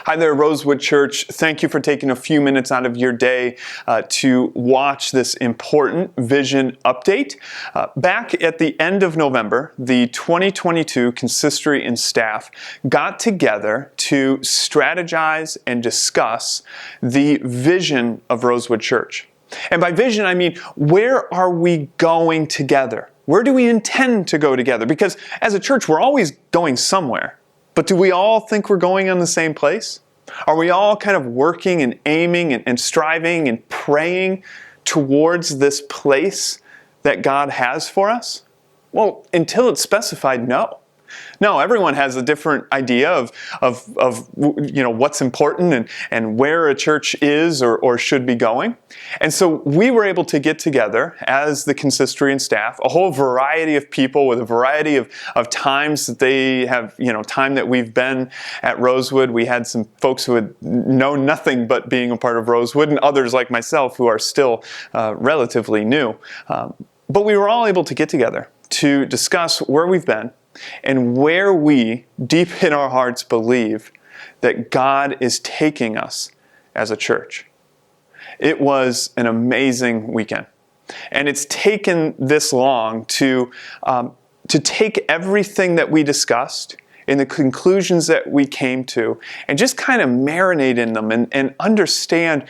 Hi there, Rosewood Church. Thank you for taking a few minutes out of your day to watch this important vision update. Back at the end of November, the 2022 consistory and staff got together to strategize and discuss the vision of Rosewood Church. And by vision, I mean, where are we going together? Where do we intend to go together? Because as a church, we're always going somewhere. But do we all think we're going in the same place? Are we all kind of working and aiming and striving and praying towards this place that God has for us? Well, until it's specified, no. No, everyone has a different idea of what's important and where a church is or should be going. And so we were able to get together as the consistory and staff, a whole variety of people with a variety of times that they have, time that we've been at Rosewood. We had some folks who had known nothing but being a part of Rosewood, and others like myself who are still relatively new. But we were all able to get together to discuss where we've been and where we, deep in our hearts, believe that God is taking us as a church. It was an amazing weekend. And it's taken this long to take everything that we discussed and the conclusions that we came to and just kind of marinate in them and understand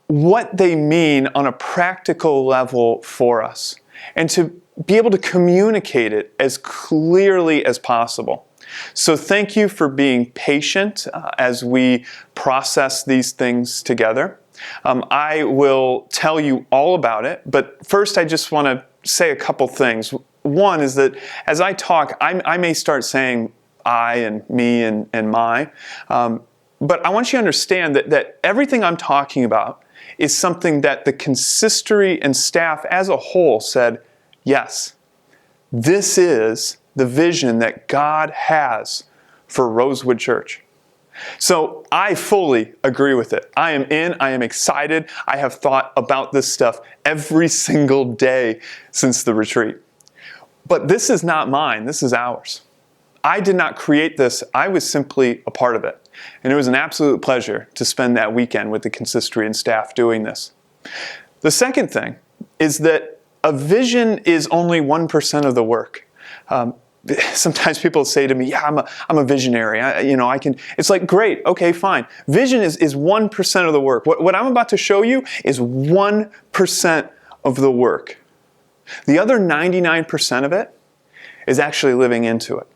what they mean on a practical level for us, and to be able to communicate it as clearly as possible. So thank you for being patient as we process these things together. I will tell you all about it, but first I just want to say a couple things. One is that as I talk, I may start saying I and me and my, but I want you to understand that everything I'm talking about is something that the consistory and staff as a whole said, yes, this is the vision that God has for Rosewood Church. So I fully agree with it. I am in, I am excited. I have thought about this stuff every single day since the retreat. But this is not mine, this is ours. I did not create this, I was simply a part of it. And it was an absolute pleasure to spend that weekend with the consistory and staff doing this. The second thing is that a vision is only 1% of the work. Sometimes people say to me, yeah, I'm a visionary. I can, it's like, great, okay, fine. Vision is 1% of the work. What I'm about to show you is 1% of the work. The other 99% of it is actually living into it.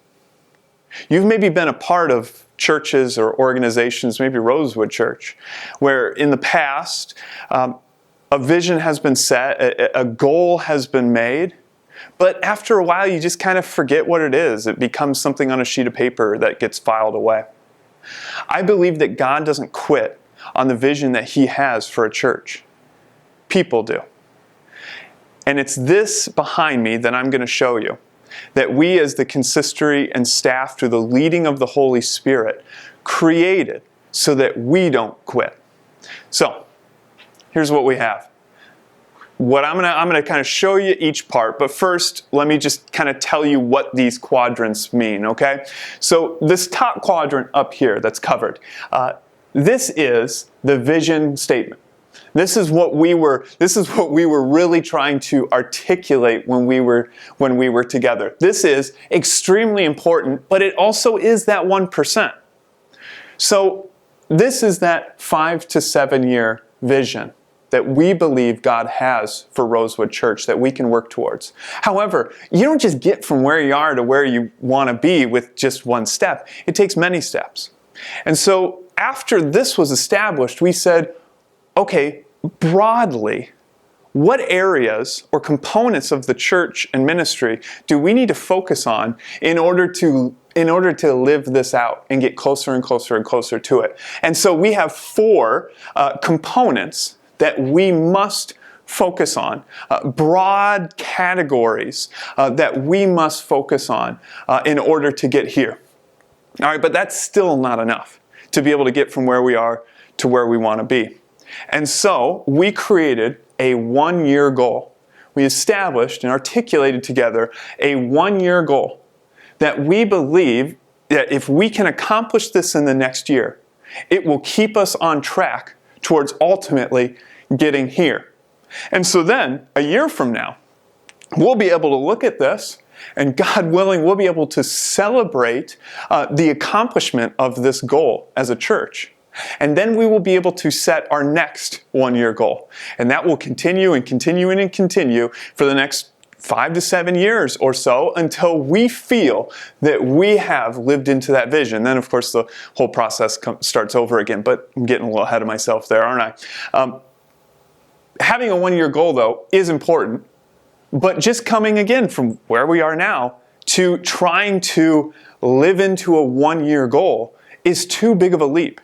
You've maybe been a part of churches or organizations, maybe Rosewood Church, where in the past, a vision has been set, a goal has been made, but after a while you just kind of forget what it is. It becomes something on a sheet of paper that gets filed away. I believe that God doesn't quit on the vision that He has for a church. People do. And it's this behind me that I'm going to show you, that we as the consistory and staff, through the leading of the Holy Spirit, created so that we don't quit. So, here's what we have. I'm going to kind of show you each part, but first let me just kind of tell you what these quadrants mean, okay? So this top quadrant up here that's covered, this is the vision statement. This is what we were really trying to articulate when we were together. This is extremely important, but it also is that 1%. So this is that 5 to 7 year vision that we believe God has for Rosewood Church that we can work towards. However, you don't just get from where you are to where you want to be with just one step. It takes many steps. And so after this was established, we said, okay, broadly, what areas or components of the church and ministry do we need to focus on in order to live this out and get closer and closer and closer to it? And so we have 4 components that we must focus on, broad categories that we must focus on in order to get here. All right, but that's still not enough to be able to get from where we are to where we want to be. And so we created a 1-year goal. We established and articulated together a 1-year goal that we believe that if we can accomplish this in the next year, It will keep us on track towards ultimately getting here. And so then, a year from now, we'll be able to look at this, and God willing, we'll be able to celebrate the accomplishment of this goal as a church. And then we will be able to set our next one-year goal. And that will continue and continue and continue for the next 5 to 7 years or so until we feel that we have lived into that vision. Then, of course, the whole process starts over again. But I'm getting a little ahead of myself there, aren't I? Having a one-year goal, though, is important. But just coming again from where we are now to trying to live into a one-year goal is too big of a leap.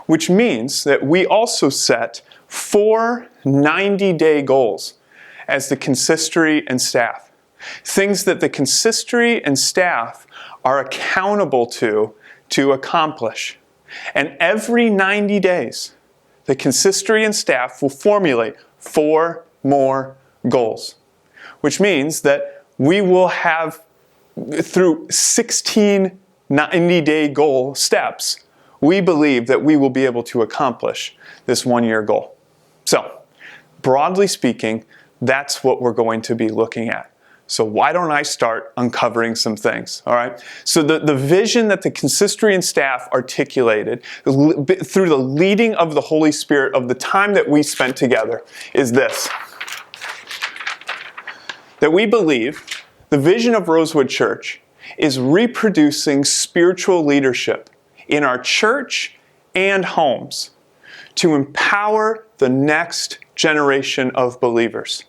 Which means that we also set 4 90-day goals as the consistory and staff. Things that the consistory and staff are accountable to accomplish. And every 90 days, the consistory and staff will formulate 4 more goals. Which means that we will have, through 16 90-day goal steps, we believe that we will be able to accomplish this one-year goal. So, broadly speaking, that's what we're going to be looking at. So why don't I start uncovering some things, all right? So the vision that the consistory and staff articulated through the leading of the Holy Spirit of the time that we spent together is this. That we believe the vision of Rosewood Church is reproducing spiritual leadership in our church and homes to empower the next generation of believers.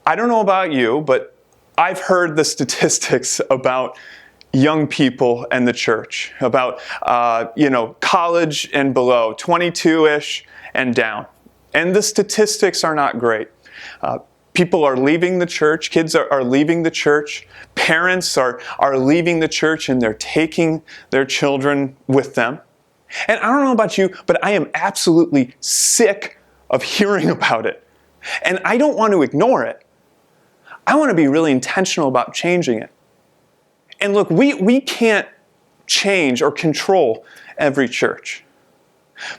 I don't know about you, but I've heard the statistics about young people and the church, about college and below, 22-ish and down. And the statistics are not great. People are leaving the church, kids are leaving the church, parents are leaving the church and they're taking their children with them. And I don't know about you, but I am absolutely sick of hearing about it. And I don't want to ignore it. I want to be really intentional about changing it. And look, we can't change or control every church,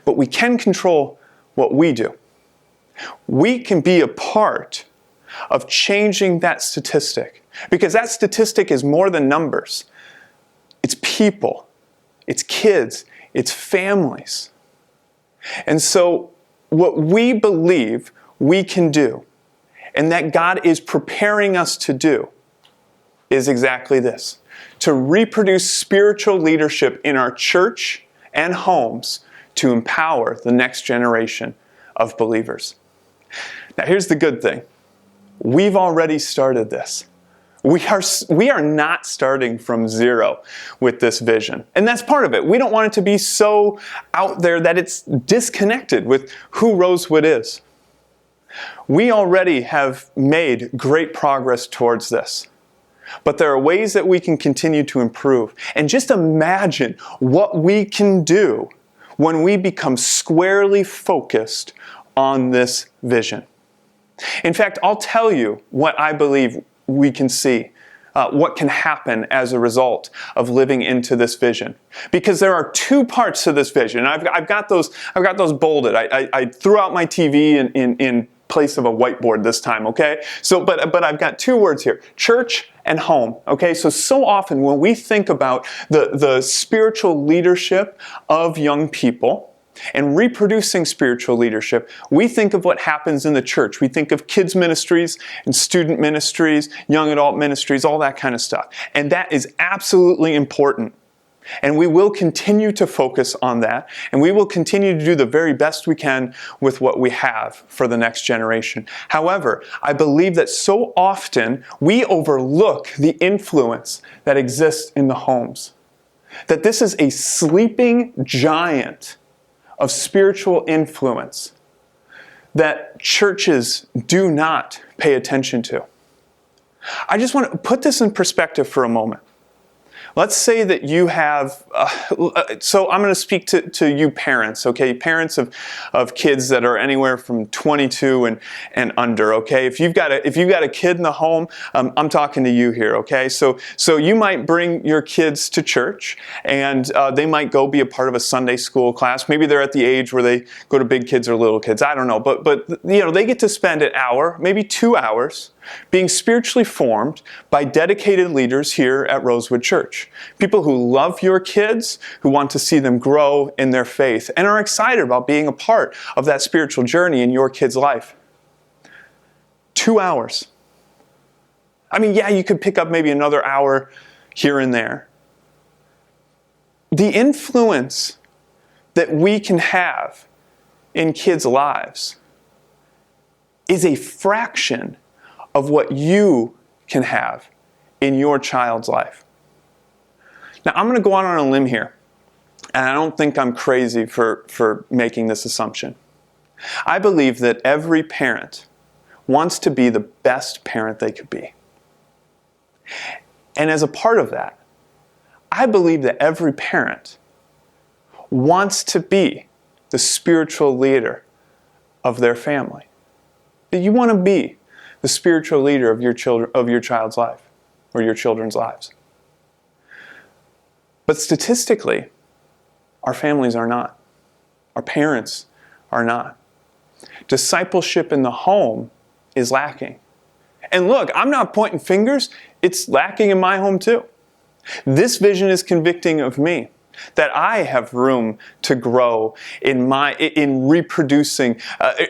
but we can control what we do. We can be a part of changing that statistic. Because that statistic is more than numbers. It's people. It's kids. It's families. And so what we believe we can do, and that God is preparing us to do, is exactly this. To reproduce spiritual leadership in our church and homes to empower the next generation of believers. Now here's the good thing. We've already started this. We are not starting from zero with this vision. And that's part of it. We don't want it to be so out there that it's disconnected with who Rosewood is. We already have made great progress towards this. But there are ways that we can continue to improve. And just imagine what we can do when we become squarely focused on this vision. In fact, I'll tell you what I believe we can see, what can happen as a result of living into this vision. Because there are 2 parts to this vision. I've got those bolded. I threw out my TV in place of a whiteboard this time, okay? So, but I've got 2 words here, church and home, okay? So often when we think about the spiritual leadership of young people, and reproducing spiritual leadership, we think of what happens in the church. We think of kids ministries and student ministries, young adult ministries, all that kind of stuff. And that is absolutely important. And we will continue to focus on that. And we will continue to do the very best we can with what we have for the next generation. However, I believe that so often we overlook the influence that exists in the homes. That this is a sleeping giant of spiritual influence that churches do not pay attention to. I just want to put this in perspective for a moment. Let's say that you have, so I'm going to speak to you parents, okay? Parents of kids that are anywhere from 22 and under, okay? If you've got a kid in the home, I'm talking to you here, okay? So you might bring your kids to church, and they might go be a part of a Sunday school class. Maybe they're at the age where they go to big kids or little kids. I don't know, but you know, they get to spend an hour, maybe 2 hours, being spiritually formed by dedicated leaders here at Rosewood Church. People who love your kids, who want to see them grow in their faith, and are excited about being a part of that spiritual journey in your kid's life. 2 hours. I mean, yeah, you could pick up maybe another hour here and there. The influence that we can have in kids' lives is a fraction of what you can have in your child's life. Now, I'm going to go out on a limb here, and I don't think I'm crazy for making this assumption. I believe that every parent wants to be the best parent they could be. And as a part of that, I believe that every parent wants to be the spiritual leader of their family. That you want to be the spiritual leader of your child's life or your children's lives. But statistically, our families are not. Our parents are not. Discipleship in the home is lacking. And look, I'm not pointing fingers. It's lacking in my home too. This vision is convicting of me that I have room to grow in reproducing,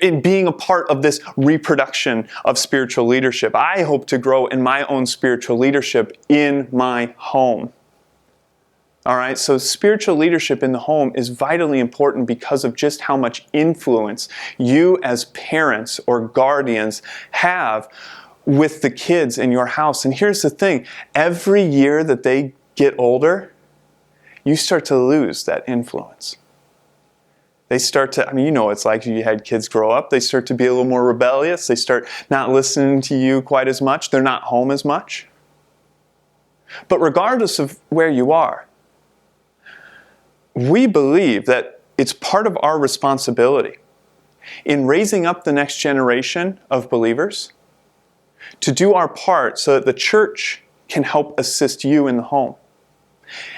in being a part of this reproduction of spiritual leadership. I hope to grow in my own spiritual leadership in my home. All right, so spiritual leadership in the home is vitally important because of just how much influence you as parents or guardians have with the kids in your house. And here's the thing, every year that they get older, you start to lose that influence. They start to, I mean, you know, it's like you had kids grow up, they start to be a little more rebellious, they start not listening to you quite as much, they're not home as much. But regardless of where you are, we believe that it's part of our responsibility in raising up the next generation of believers to do our part so that the church can help assist you in the home.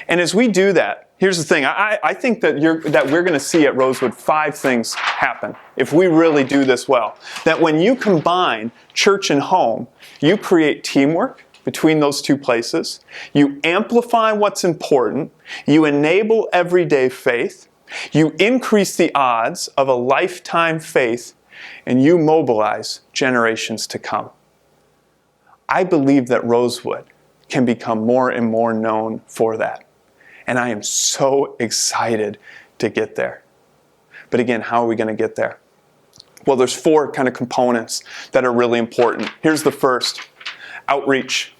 And as we do that, here's the thing. I think that we're going to see at Rosewood 5 things happen if we really do this well. That when you combine church and home, you create teamwork between those two places. You amplify what's important. You enable everyday faith. You increase the odds of a lifetime faith. And you mobilize generations to come. I believe that Rosewood can become more and more known for that. And I am so excited to get there. But again, how are we going to get there? Well, there's 4 kind of components that are really important. Here's the first, outreach.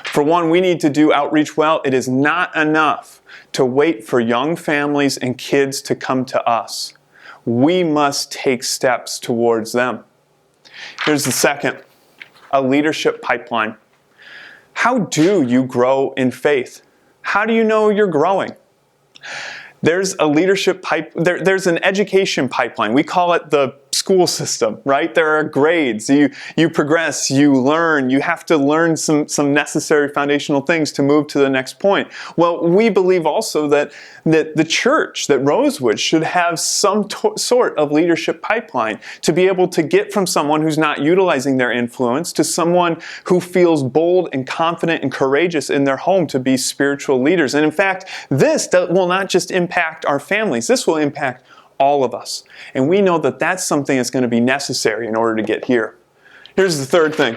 For one, we need to do outreach well. It is not enough to wait for young families and kids to come to us. We must take steps towards them. Here's the second, a leadership pipeline. How do you grow in faith? How do you know you're growing? There's a leadership there's an education pipeline. We call it the school system, right? There are grades. You progress, you learn, you have to learn some necessary foundational things to move to the next point. Well, we believe also that the church, that Rosewood, should have some sort of leadership pipeline to be able to get from someone who's not utilizing their influence to someone who feels bold and confident and courageous in their home to be spiritual leaders. And in fact, this will not just impact our families, this will impact all of us. And we know that that's something that's going to be necessary in order to get here. Here's the third thing,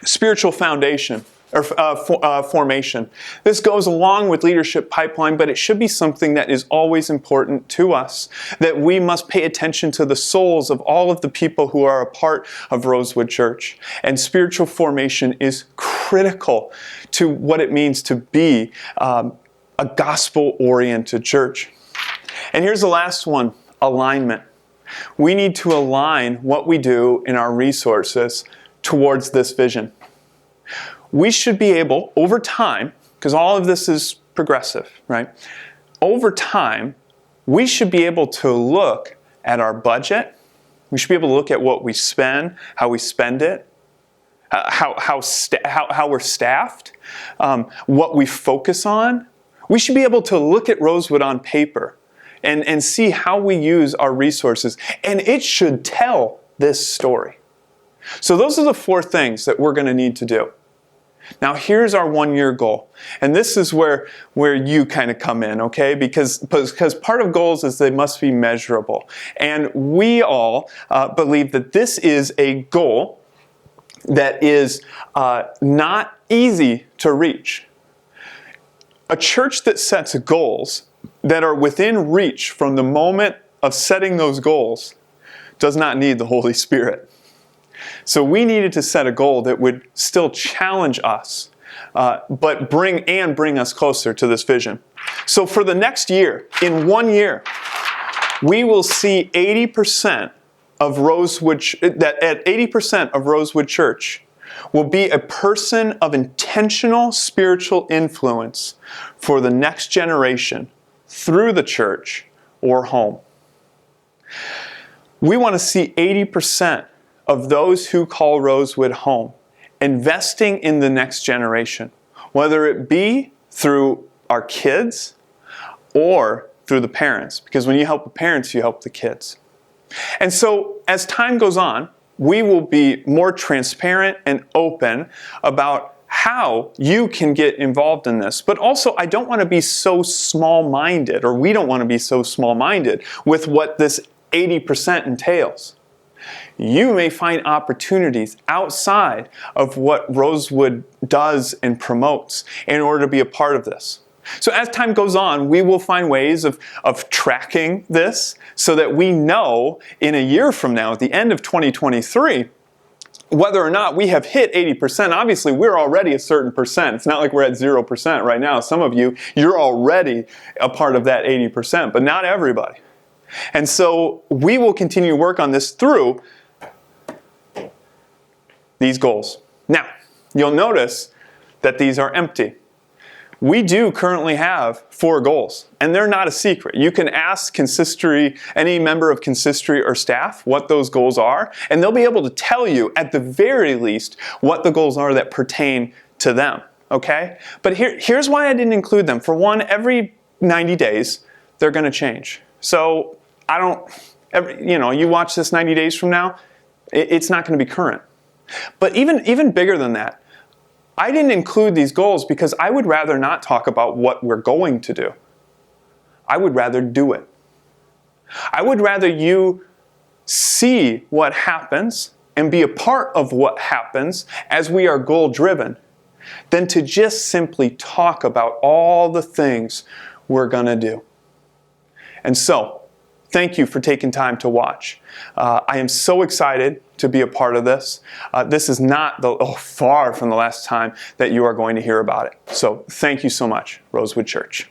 spiritual foundation or formation. This goes along with leadership pipeline, but it should be something that is always important to us, that we must pay attention to the souls of all of the people who are a part of Rosewood Church. And spiritual formation is critical to what it means to be a gospel-oriented church. And here's the last one, alignment. We need to align what we do in our resources towards this vision. We should be able, over time, because all of this is progressive, right? Over time, we should be able to look at our budget. We should be able to look at what we spend, how we spend it, how we're staffed, what we focus on. We should be able to look at Rosewood on paper and see how we use our resources. And it should tell this story. So those are the 4 things that we're going to need to do. Now here's our 1-year goal. And this is where you kind of come in, okay? Because part of goals is they must be measurable. And we all believe that this is a goal that is not easy to reach. A church that sets goals that are within reach from the moment of setting those goals does not need the Holy Spirit. So we needed to set a goal that would still challenge us, but bring us closer to this vision. So for the next year, in 1 year, we will see 80% of Rosewood, that at 80% of Rosewood Church will be a person of intentional spiritual influence for the next generation through the church or home. We want to see 80% of those who call Rosewood home investing in the next generation, whether it be through our kids or through the parents, because when you help the parents, you help the kids. And so as time goes on, we will be more transparent and open about how you can get involved in this. But also, I don't want to be so small-minded, or we don't want to be so small-minded with what this 80% entails. You may find opportunities outside of what Rosewood does and promotes in order to be a part of this. So as time goes on, we will find ways of tracking this so that we know in a year from now, at the end of 2023, whether or not we have hit 80%. Obviously, we're already a certain percent. It's not like we're at 0% right now. Some of you, you're already a part of that 80%, but not everybody. And so we will continue to work on this through these goals. Now, you'll notice that these are empty. We do currently have 4 goals, and they're not a secret. You can ask consistory, any member of consistory or staff, what those goals are, and they'll be able to tell you, at the very least, what the goals are that pertain to them, okay? But here's why I didn't include them. For one, every 90 days, they're going to change. So you watch this 90 days from now, it's not going to be current. But even bigger than that, I didn't include these goals because I would rather not talk about what we're going to do. I would rather do it. I would rather you see what happens and be a part of what happens as we are goal-driven than to just simply talk about all the things we're going to do. And so, thank you for taking time to watch. I am so excited to be a part of this. This is not far from the last time that you are going to hear about it. So thank you so much, Rosewood Church.